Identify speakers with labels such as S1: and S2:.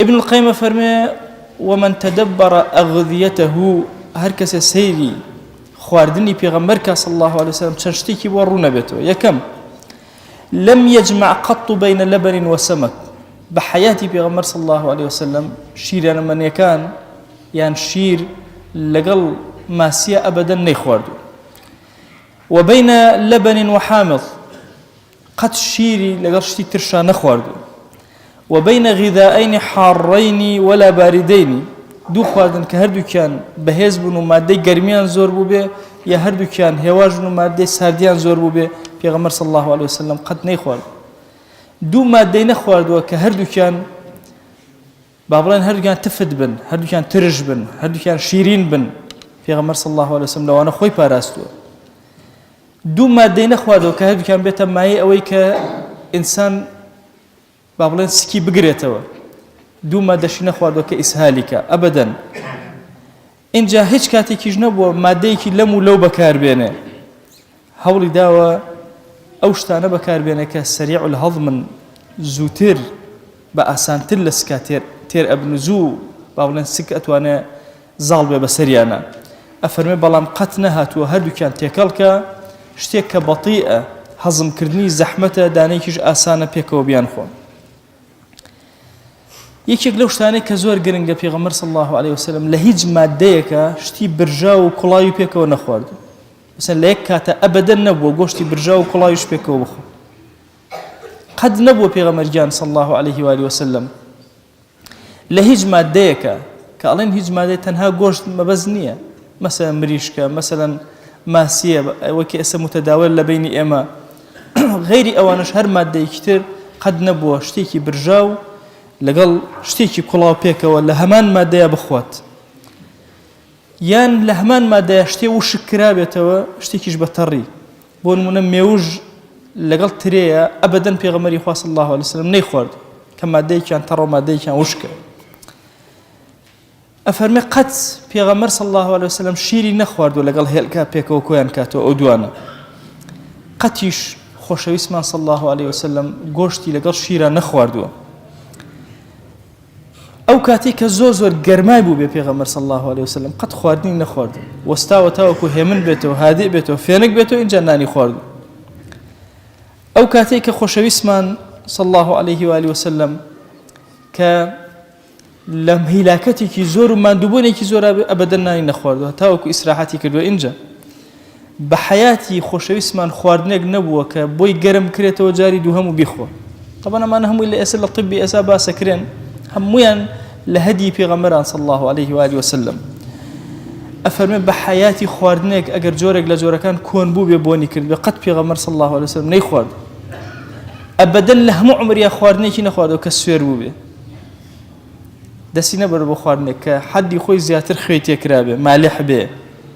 S1: ابن القيم فرمي ومن تدبر أغذيته هركس سيري خواردني بيغمبرك صلى الله عليه وسلم تشتكي ورونا بيته يكم لم يجمع قط بين لبن وسمك بحياتي بيغمبر صلى الله عليه وسلم شير أنا من يكان يعني شير لقل ماسية أبدا نيخواردو وبين لبن وحامض قد شيري لقل شتي ترشا نخواردو وبين غذائين حارين ولا باردين دو خواردن که هردو كان بهز بون و ماده گرمیان زور بو به یا هردو كان هواج بون و ماده سردیان زور بو به پیغمبر صلی الله علیه وسلم قد نخوارد دو ماده نخوارد و که هردو كان بابلان هردو كان تفد بن هردو كان ترج بن هردو كان شیرین بن پیغمبر صلی الله علیه وسلم لوانا خوی پاراستو دو ماده نخوارد و که هردو كان بیت مایی اوی که انسان بابلان سکی بگریتەوە دوو مادەشی نەخواردووە کە ئیسهالیکە ئەبەدەن اینجا هیچ کاتێکیش نەبووە مادەیەکی لەم و لەو بەکاربێنێ هەوڵی داوە ئەو شتانە بەکاربێنێ کە سەریع الهەضمن زووتر بە ئاسانتر لە سکا تێر ئەبن زوو بابلێن سک ئەتوانێ زاڵ بێ بەسەریانە ئەفەرمێ بەڵام قەت نەهاتووە هەردووکیان تێکەڵکە شتێک کە بەطیئە هەزمکردنی زەحمەتە دانەیەکیش ئاسانە پێکەوە بیان خۆن یەکێک لەو شتانەی کە زۆر گرنگە پێغەمبەر صلی الله عليه وسلم لە هیچ مادەیەکە شتی برژا و کوڵاوی پێکەوە نەخواردو مثلا لە یەک کاتە ئەبەدەن نەبووە گۆشتی برژا و کوڵاویش پێکەوە بخۆ قەد نەبووە پێغەمبەرگیان صلی الله عليه وآله وسلم لە هیچ مادەیەکە کە ئەڵێن هیچ مادەی تەنها گۆشت مەبەز نییە مثلا مریشکە مثلا ماسیە وەکی ئێستا متەداول لە بینی ئێمە غەیری ئەوانش هەر مادەیەکی تر قەد نەبووە شتێکی برژا و لەگەڵ شتێکی کوڵاو پێکەوە لە هەمان مادەیە بخوات یان لە هەمان مادەیە شتێ وشک کرابێتەوە شتێکیش بەتەڕی بۆ نمونە مێوژ لەگەڵ ترەیە ئەبەدەن پێغەمبەری خوا صلی الله عليه وسلم نەیخوارد کە مادەیەکیان تەڕە و مادەیەکیان وشکە ئەفەرمێ قەت پێغەمبەر صلی الله عليه وسلم شیری نەخواردووە لەگەڵ هێلکا پێکەوە کۆیان کاتەوە ئەو دوانە قەتیش خۆشەویستمان صلی الله عليه وسلم گۆشتی لەگەڵ شیرە نەخواردووە ئەو کاتی کە زۆر گەرمای بوو بێ پێغەمبەر صلی الله عليه وسلم قەت خواردنی نەخوارد وەستاوە تاوەکو هێمن بێتەوە هادی بێتەوە فێنک بێتەوە اینجا نانی خوارد ئەو کاتی کە خۆشەویستمان صلی الله عليه وآله وسلم کە لەم هیلاکەتێکی زۆر و ماندووبوونێکی زۆر ئەبەدەن نانی نەخواردووە تاوەکو ئیسراحەتی کردووە اینجا بە حەیاتی خۆشەویستمان خواردنێک نەبووە کە بۆی گەرم کرێتەوە جاری دوو هەموو بیخۆ طبعا ئەمانە هەمووی لە ئێستا لە طبی ئێستا باسەکرێن هەموویان لە هەدی پێغەمبەران صلی الله عليه وآله وسلم ئەفەرمێ بە حەیاتی خواردنێک ئەگەر جۆرێک لە جۆرەکان کۆن بوو بێ بۆنی کرد بێ قەت پێغەمبەر صلی الله عليه وسلم نەیخوارد ئەبەدەن لە هەموو عمریا خواردنێکی نەخواردەوە کە سوێر بوو بێ دەستی نەبەر بۆ خواردنێک کە حەدی خۆی زیاتر خوێ تێکرا بێ مالح بێ